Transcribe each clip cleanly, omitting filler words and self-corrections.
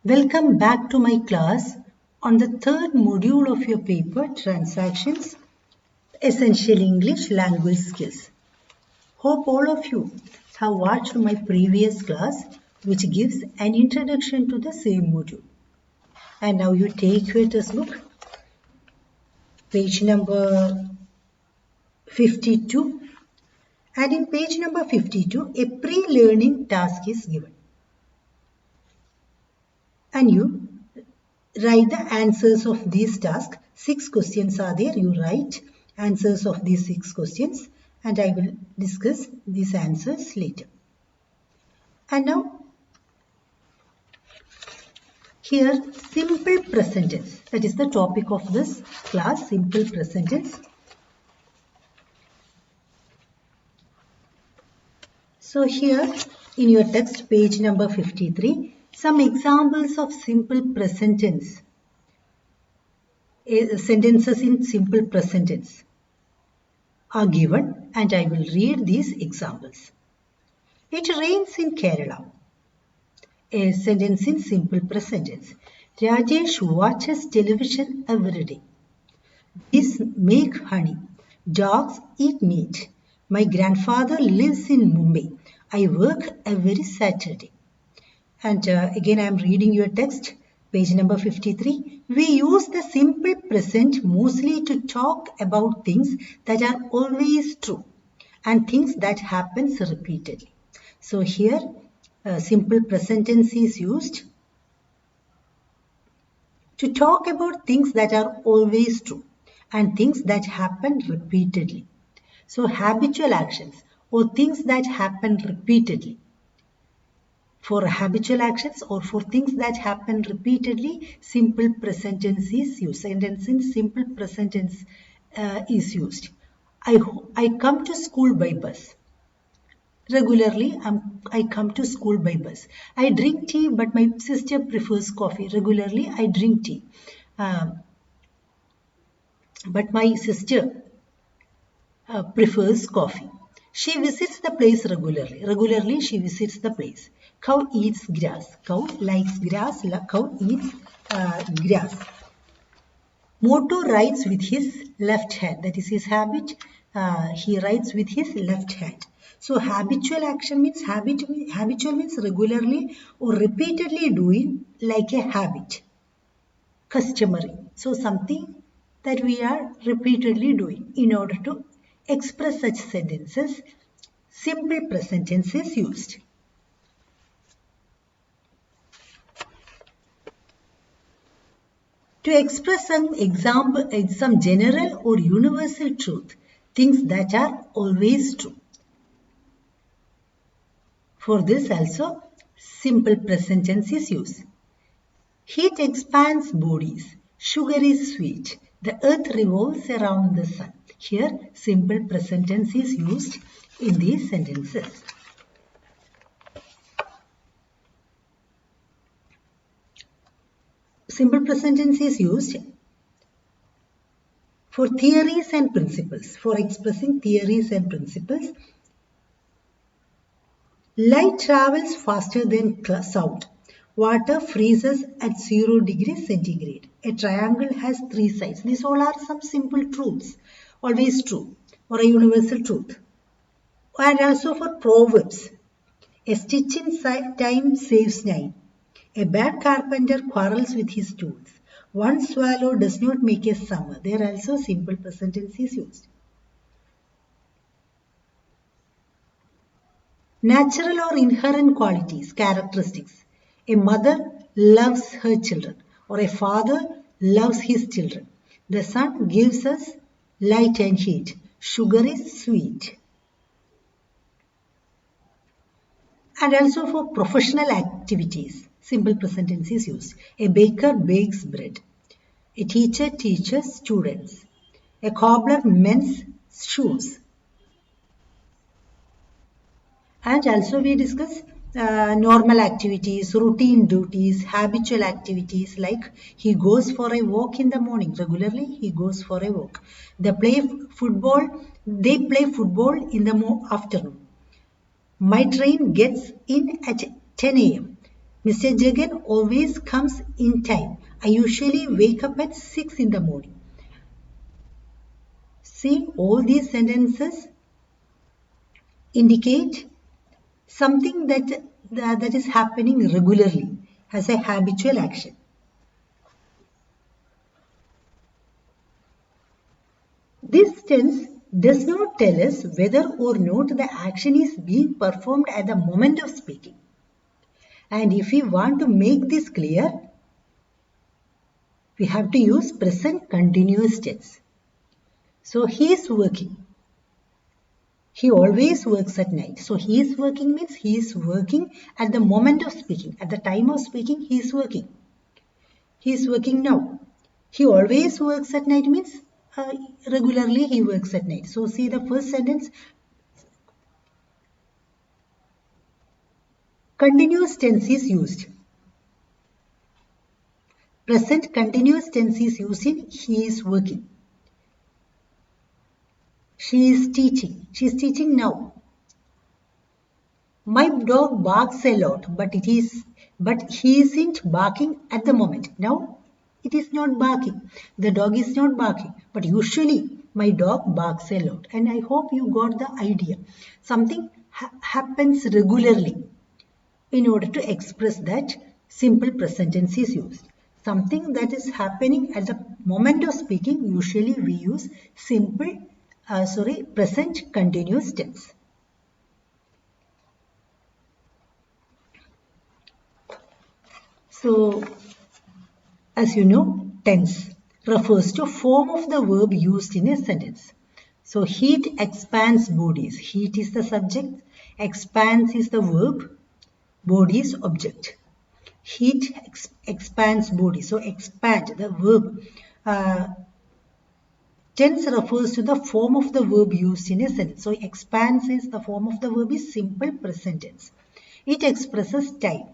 Welcome back to my class on the third module of your paper, Transactions, Essential English Language Skills. Hope all of you have watched my previous class, which gives an introduction to the same module. And now you take your textbook, page number 52. And in page number 52, a pre-learning task is given. And you write the answers of these tasks. 6 questions are there. You write answers of these 6 questions and I will discuss these answers later. And now here simple present tense. That is the topic of this class, simple present tense. So here in your text, page number 53, some examples of simple present tense. Sentences in simple present tense are given and I will read these examples. It rains in Kerala. A sentence in simple present tense. Rajesh watches television every day. Bees make honey. Dogs eat meat. My grandfather lives in Mumbai. I work every Saturday. And again I am reading your text. Page number 53. We use the simple present mostly to talk about things that are always true and things that happens repeatedly. So here simple present tense is used to talk about things that are always true and things that happen repeatedly. So habitual actions or things that happen repeatedly. For habitual actions or for things that happen repeatedly, simple present tense is used. Sentence in simple present tense is used. I come to school by bus. Regularly, I come to school by bus. I drink tea, but my sister prefers coffee. Regularly, I drink tea. But my sister prefers coffee. She visits the place regularly. Regularly, she visits the place. Cow eats grass. Cow likes grass. Cow eats grass. Motu writes with his left hand. That is his habit. He writes with his left hand. So habitual action means habitual means regularly or repeatedly doing like a habit. Customary. So something that we are repeatedly doing. In order to express such sentences, simple present tense is used. To express some general or universal truth, things that are always true. For this also, simple present tense is used. Heat expands bodies. Sugar is sweet. The earth revolves around the sun. Here, simple present tense is used in these sentences. Simple present tense is used for theories and principles, for expressing theories and principles. Light travels faster than sound. Water freezes at 0 degrees centigrade. A triangle has 3 sides. These all are some simple truths, always true, or a universal truth. And also for proverbs. A stitch in time saves 9. A bad carpenter quarrels with his tools. One swallow does not make a summer. There also simple present tense is used. Natural or inherent qualities, characteristics. A mother loves her children or a father loves his children. The sun gives us light and heat. Sugar is sweet. And also for professional activities, simple present tense is used. A baker bakes bread. A teacher teaches students. A cobbler mends shoes. And also we discuss normal activities, routine duties, habitual activities like he goes for a walk in the morning. Regularly he goes for a walk. They play football in the afternoon. My train gets in at 10 a.m. Mr. Jagan always comes in time. I usually wake up at 6 in the morning. See, all these sentences indicate something that is happening regularly as a habitual action. This tense does not tell us whether or not the action is being performed at the moment of speaking. And if we want to make this clear, we have to use present continuous tense. So he is working. He always works at night. So he is working means he is working at the moment of speaking. At the time of speaking, he is working. He is working now. He always works at night means regularly he works at night. So see the first sentence. Continuous tense is used. Present continuous tense is used in he is working. She is teaching. She is teaching now. My dog barks a lot, but he isn't barking at the moment. Now it is not barking. The dog is not barking. But usually my dog barks a lot. And I hope you got the idea. Something happens regularly. In order to express that, simple present tense is used. Something that is happening at the moment of speaking, usually we use present continuous tense. So, as you know, tense refers to form of the verb used in a sentence. So, heat expands bodies. Heat is the subject, expands is the verb, body is object. Heat expands body. So, expand, the verb. Tense refers to the form of the verb used in a sentence. So, expands is the form of the verb is simple present tense. It expresses time.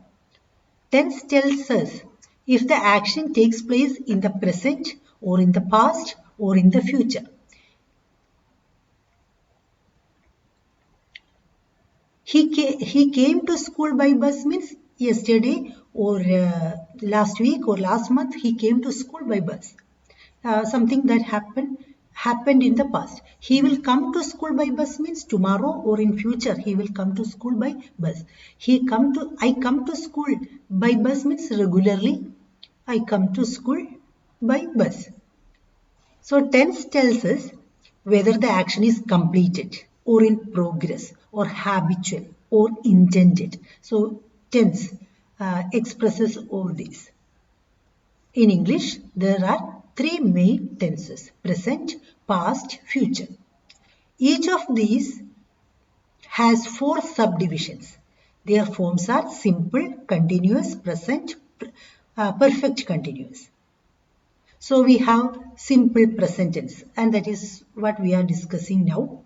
Tense tells us if the action takes place in the present or in the past or in the future. He came to school by bus means yesterday or last week or last month he came to school by bus. Something that happened in the past. He will come to school by bus means tomorrow or in future he will come to school by bus. I come to school by bus means regularly. I come to school by bus. So tense tells us whether the action is completed or in progress or habitual or intended. So tense expresses all these. In English, there are three main tenses: present, past, future. Each of these has four subdivisions. Their forms are simple, continuous, present, perfect continuous. So we have simple present tense, and that is what we are discussing now.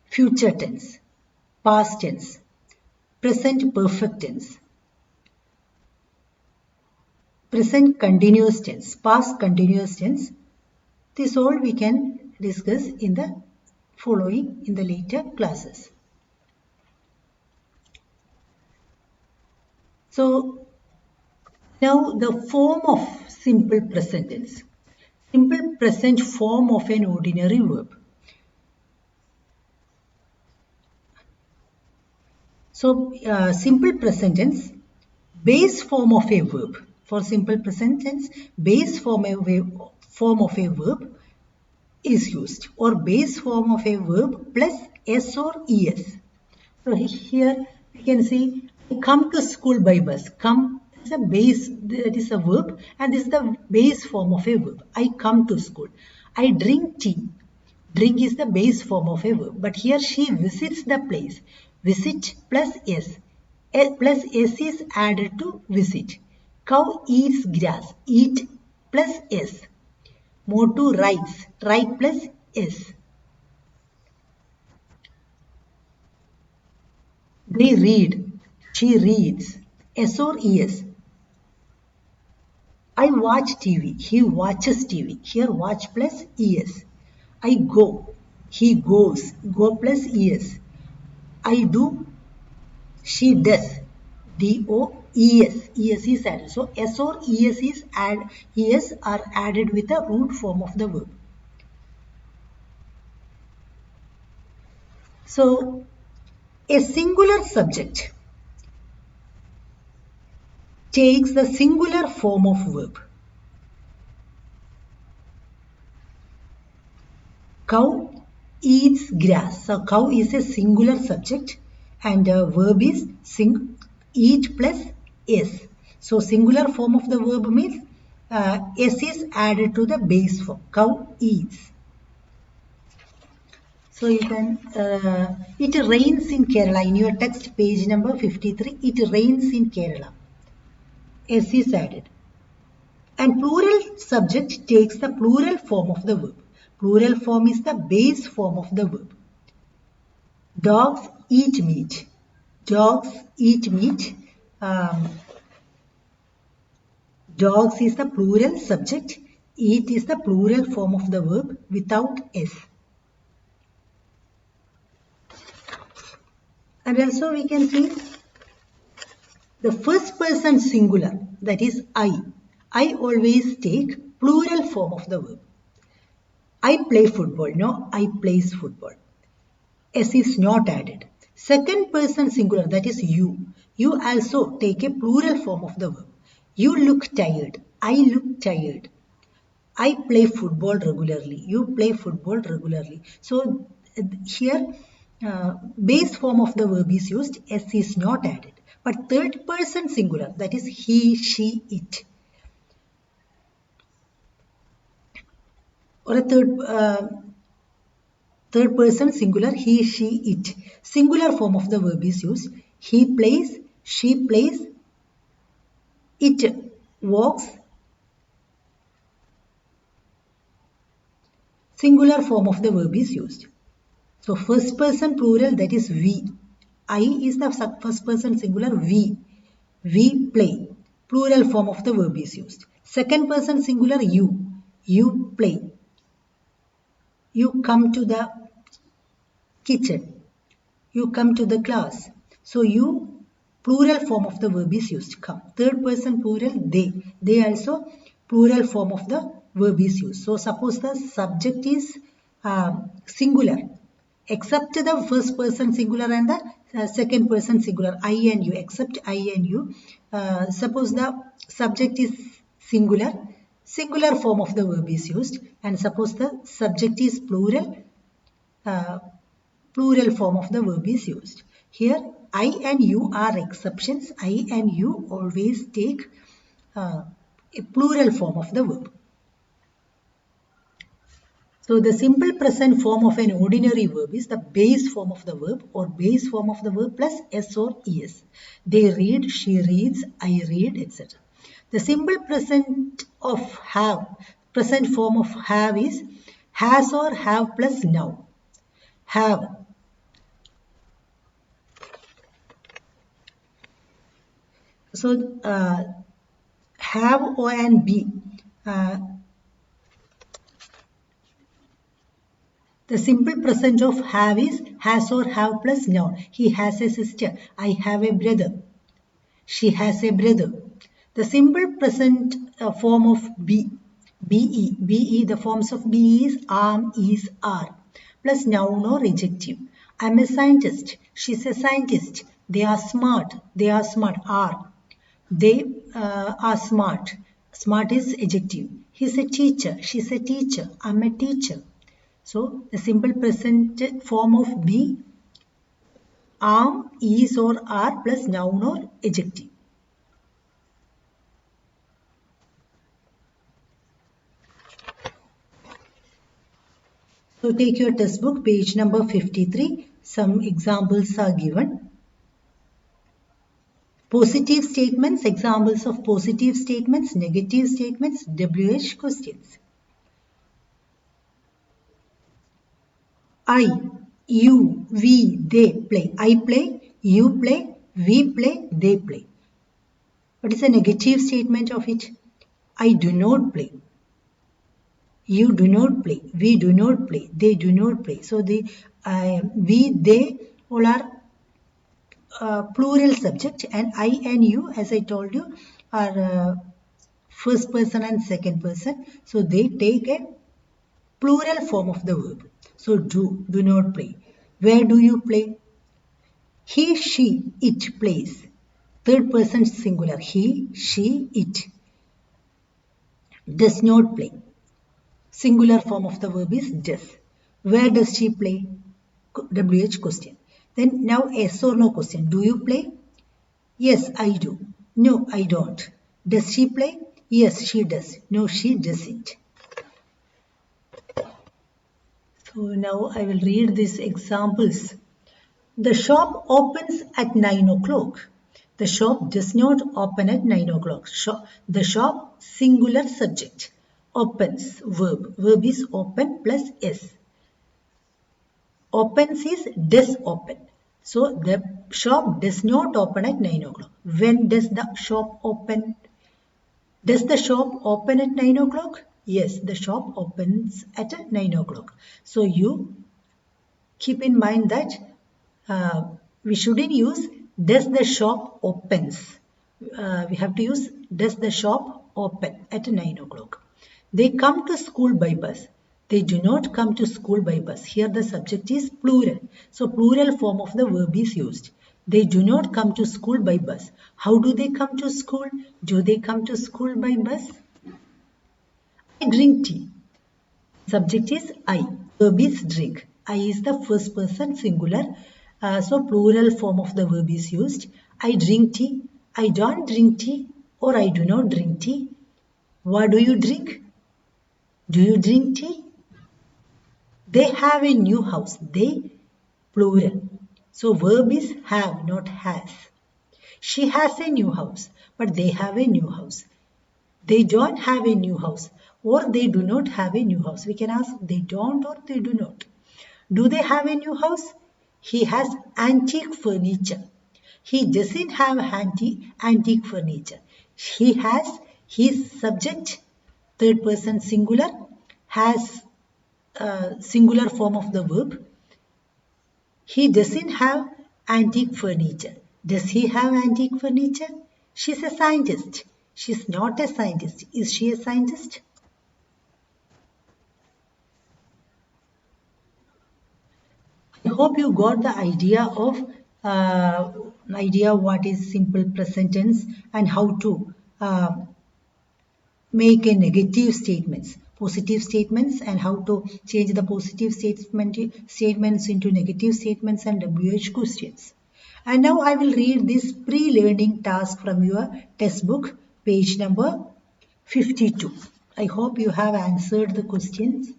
Future tense, past tense, present perfect tense, present continuous tense, past continuous tense. This all we can discuss in the later classes. So now the form of simple present tense. Simple present form of an ordinary verb. So simple present tense, base form of a verb. For simple present tense, base form of a verb is used, or base form of a verb plus s or es. So here we can see come to school by bus. Come is a base, that is a verb, and this is the base form of a verb. I come to school. I drink tea. Drink is the base form of a verb, but here she visits the place. Visit plus s. Plus s is added to visit. Cow eats grass. Eat plus s. Motu writes. Write plus s. They read. She reads. S or es. I watch TV. He watches TV. Here watch plus es. I go. He goes. Go plus es. I do. She does. Do es is added. So s or es are added with the root form of the verb. So a singular subject takes the singular form of verb. Cow eats grass. So cow is a singular subject and verb is eat plus s. So singular form of the verb means s is added to the base form. Cow eats. So you can, it rains in Kerala. In your text page number 53, it rains in Kerala. S is added. And plural subject takes the plural form of the verb. Plural form is the base form of the verb. Dogs eat meat. Dogs eat meat. Dogs is the plural subject. Eat is the plural form of the verb without s. And also we can see the first person singular, that is I. I always take plural form of the verb. I play football. No, I plays football. S is not added. Second person singular, that is you. You also take a plural form of the verb. You look tired. I look tired. I play football regularly. You play football regularly. So here base form of the verb is used. S is not added. But third person singular, that is he, she, it. Or a third person singular, he, she, it. Singular form of the verb is used. He plays, she plays, it walks. Singular form of the verb is used. So first person plural, that is we. I is the first person singular, we. We play. Plural form of the verb is used. Second person singular, you. You play. You come to the kitchen. You come to the class. So you, plural form of the verb is used. Come. Third person plural, they. They also plural form of the verb is used. So suppose the subject is singular. Except the first person singular and the second person singular, I and you, except I and you. Suppose the subject is singular, singular form of the verb is used, and suppose the subject is plural, plural form of the verb is used. Here, I and you are exceptions. I and you always take a plural form of the verb. So the simple present form of an ordinary verb is the base form of the verb or base form of the verb plus s or es. They read, she reads, I read, etc. The simple present of have, present form of have is has or have plus noun. Have. So have or and be. The simple present of have is has or have plus noun. He has a sister. I have a brother. She has a brother. The simple present form of be. Be, the forms of be is am, is, are, plus noun or adjective. I'm a scientist. She's a scientist. They are smart. They are smart. Are. They are smart. Smart is adjective. He's a teacher. She's a teacher. I'm a teacher. So the simple present form of be, am, is or are plus noun or adjective. So take your textbook, page number 53. Some examples are given. Positive statements, examples of positive statements, negative statements, WH questions. I, you, we, they play. I play, you play, we play, they play. What is the negative statement of it? I do not play. You do not play. We do not play. They do not play. So we, they all are plural subject, and I and you, as I told you, are first person and second person. So they take a plural form of the verb. So do not play. Where do you play? He, she, it plays. Third person singular. He, she, it does not play. Singular form of the verb is does. Where does she play? WH question. Then now yes or no question. Do you play? Yes, I do. No, I don't. Does she play? Yes, she does. No, she doesn't. So now I will read these examples. The shop opens at 9 o'clock. The shop does not open at 9 o'clock. The shop, singular subject. Opens, verb. Verb is open plus s. Opens is does open. So the shop does not open at 9 o'clock. When does the shop open? Does the shop open at 9 o'clock? Yes, the shop opens at 9 o'clock. So you keep in mind that we shouldn't use does the shop opens. We have to use does the shop open at 9 o'clock. They come to school by bus. They do not come to school by bus. Here the subject is plural. So plural form of the verb is used. They do not come to school by bus. How do they come to school? Do they come to school by bus? I drink tea. Subject is I. Verb is drink. I is the first person singular. So plural form of the verb is used. I drink tea. I don't drink tea, or I do not drink tea. What do you drink? Do you drink tea? They have a new house. They, plural. So verb is have, not has. She has a new house, but they have a new house. They don't have a new house, or they do not have a new house. We can ask they don't or they do not. Do they have a new house? He has antique furniture. He doesn't have antique furniture. He has, his subject, third person singular, has singular form of the verb. He doesn't have antique furniture. Does he have antique furniture? She's a scientist. She's not a scientist. Is she a scientist? I hope you got the idea of what is simple present tense and how to make a negative statements, positive statements, and how to change the positive statements into negative statements and WH questions. And now I will read this pre-learning task from your textbook, page number 52. I hope you have answered the questions.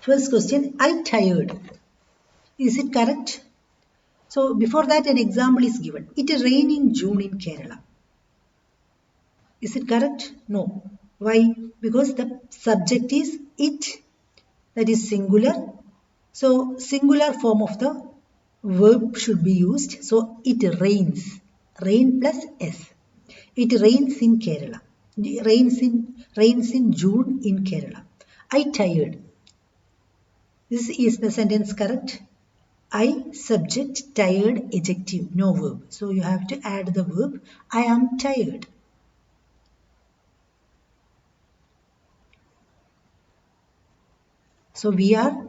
First question, I tired. Is it correct? So before that an example is given. It rained in June in Kerala. Is it correct? No. Why? Because the subject is it, that is singular. So singular form of the verb should be used. So it rains. Rain plus S. It rains in Kerala. Rains in June in Kerala. I tired. Is the sentence correct? I, subject, tired, adjective, no verb. So you have to add the verb. I am tired. So we are,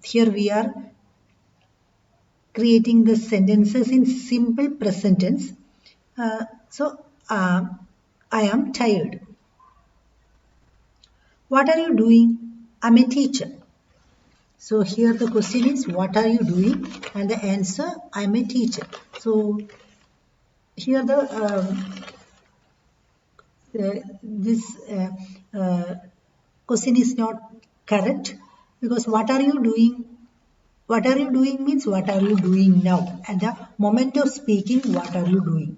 here we are creating the sentences in simple present tense. I am tired. What are you doing? I'm a teacher. So here the question is, what are you doing? And the answer, I am a teacher. So here this question is not correct, because what are you doing? What are you doing means what are you doing now? At the moment of speaking, what are you doing?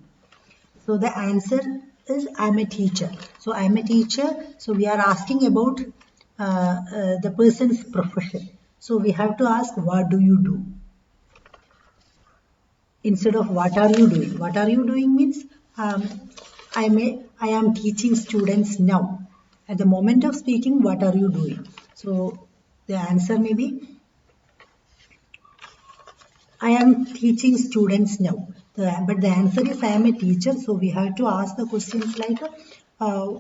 So the answer is I am a teacher. So I am a teacher. So we are asking about the person's profession. So we have to ask, what do you do? Instead of what are you doing? What are you doing means I am teaching students now. At the moment of speaking, what are you doing? So The answer may be, I am teaching students now. But the answer is I am a teacher. So we have to ask the questions like, uh,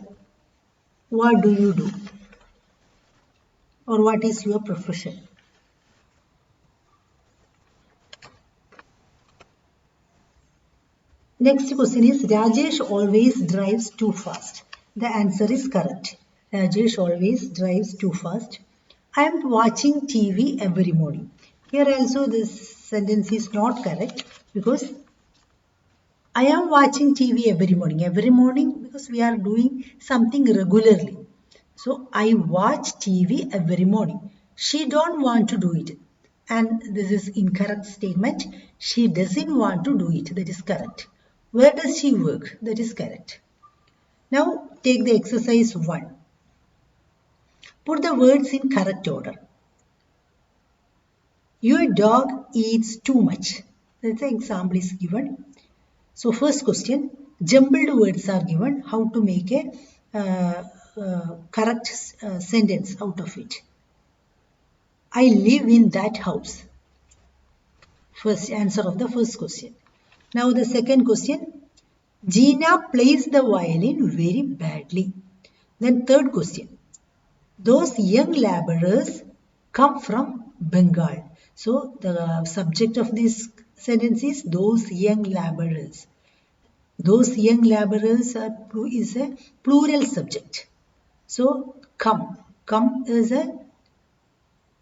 what do you do? Or what is your profession? Next question is, Rajesh always drives too fast. The answer is correct. Rajesh always drives too fast. I am watching TV every morning. Here also this sentence is not correct because I am watching TV every morning. Every morning because we are doing something regularly. So I watch TV every morning. She don't want to do it. And this is incorrect statement. She doesn't want to do it. That is correct. Where does she work? That is correct. Now take the exercise 1. Put the words in correct order. Your dog eats too much. That's the example is given. So first question, jumbled words are given. How to make a correct sentence out of it. I live in that house. First answer of the first question. Now the second question, Gina plays the violin very badly. Then third question, those young laborers come from Bengal. So the subject of this sentence is those young laborers. Those young laborers is a plural subject. So come. Come is a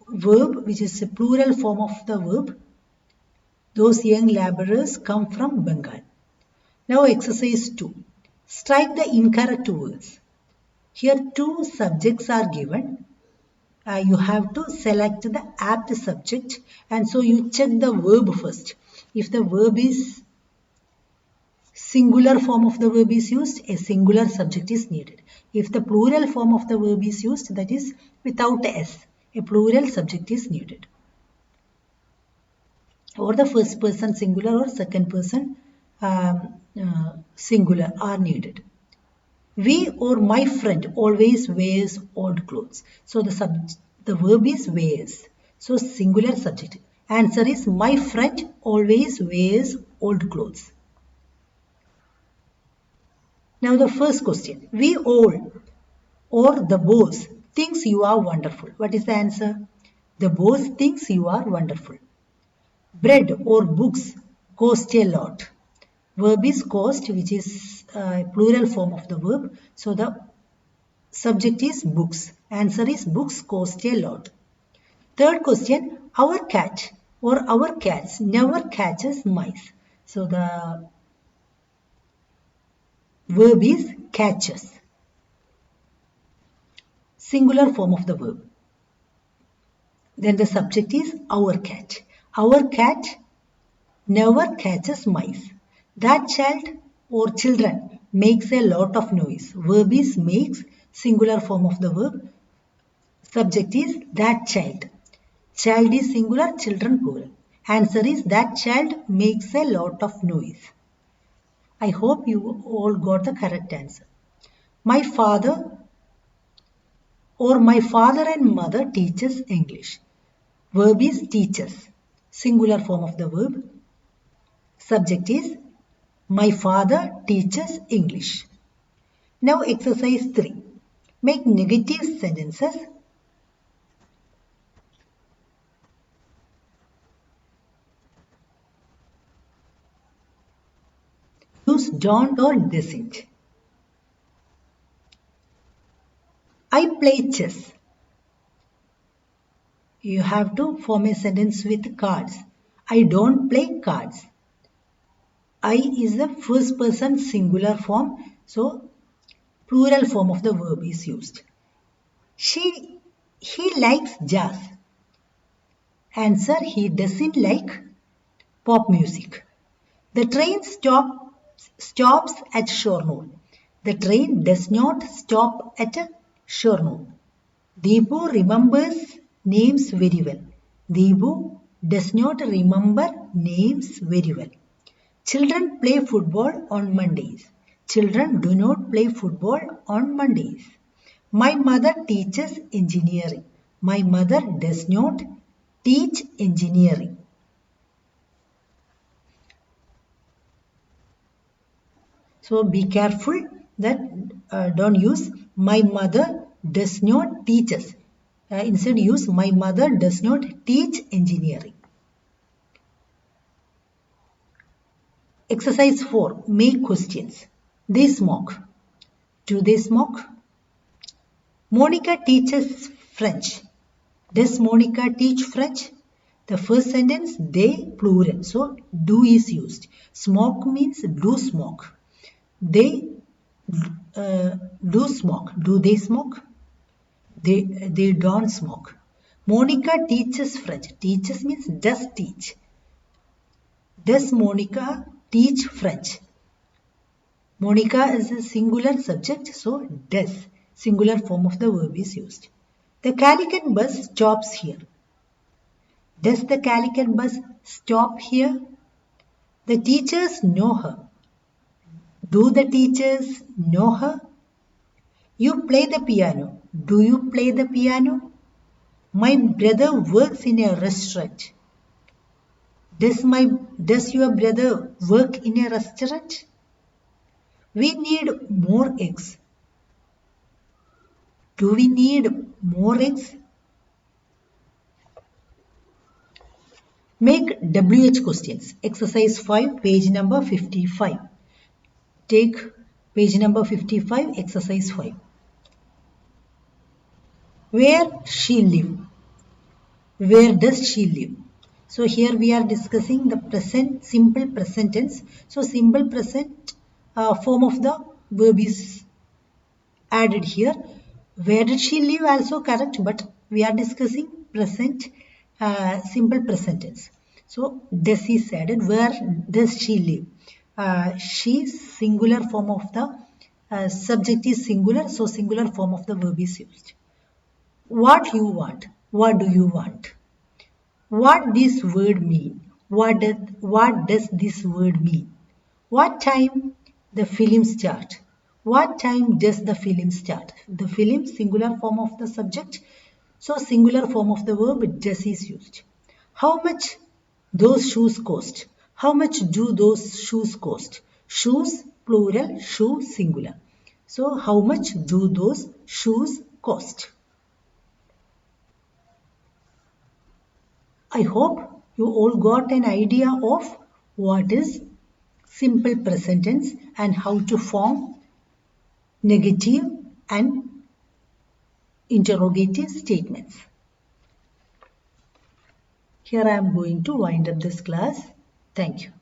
verb which is a plural form of the verb. Those young laborers come from Bengal. Now exercise 2. Strike the incorrect words. Here two subjects are given. You have to select the apt subject and so you check the verb first. If the verb is singular form of the verb is used, a singular subject is needed. If the plural form of the verb is used, that is without s, a plural subject is needed. Or the first person singular or second person singular are needed. We or my friend always wears old clothes. So the verb is wears. So singular subject. Answer is my friend always wears old clothes. Now the first question. We all or the boss thinks you are wonderful. What is the answer? The boss thinks you are wonderful. Bread or books cost a lot. Verb is cost, which is a plural form of the verb. So the subject is books. Answer is books cost a lot. Third question, our cat or our cats never catches mice. So the verb is catches. Singular form of the verb. Then the subject is our cat. Our cat never catches mice. That child or children makes a lot of noise. Verb is makes, singular form of the verb. Subject is that child. Child is singular, children plural. Answer is that child makes a lot of noise. I hope you all got the correct answer. My father or my father and mother teaches English. Verb is teaches. Singular form of the verb. Subject is my father teaches English. Now exercise 3. Make negative sentences. Use don't or doesn't. I play chess. You have to form a sentence with cards. I don't play cards. I is the first person singular form. So plural form of the verb is used. He likes jazz. Answer, he doesn't like pop music. The train stops at Shornur. The train does not stop at Shornur. Deepu remembers names very well. Deepu does not remember names very well. Children play football on Mondays. Children do not play football on Mondays. My mother teaches engineering. My mother does not teach engineering. So be careful that don't use my mother does not teach us. Instead use my mother does not teach engineering. Exercise 4. Make questions. They smoke. Do they smoke? Monica teaches French. Does Monica teach French? The first sentence, they, plural. So, do is used. Smoke means do smoke. They do smoke. Do they smoke? They don't smoke. Monica teaches French. Teaches means does teach. Does Monica teach French? Monica is a singular subject, so does. Singular form of the verb is used. The Calicut bus stops here. Does the Calicut bus stop here? The teachers know her. Do the teachers know her? You play the piano. Do you play the piano? My brother works in a restaurant. Does your brother work in a restaurant? We need more eggs. Do we need more eggs? Make WH questions. Exercise 5, page number 55. Take page number 55, exercise 5. Where she live? Where does she live? So here we are discussing the present simple present tense. So simple present form of the verb is added here. Where did she live also correct, but we are discussing present simple present tense. So does is added. Where does she live? She singular form of the subject is singular, so singular form of the verb is used. What you want? What do you want? What this word mean? What does this word mean? What time the film start? What time does the film start? The film singular form of the subject, so singular form of the verb does is used. How much those shoes cost? How much do those shoes cost? Shoes plural, shoe singular. So how much do those shoes cost? I hope you all got an idea of what is simple present tense and how to form negative and interrogative statements. Here I am going to wind up this class. Thank you.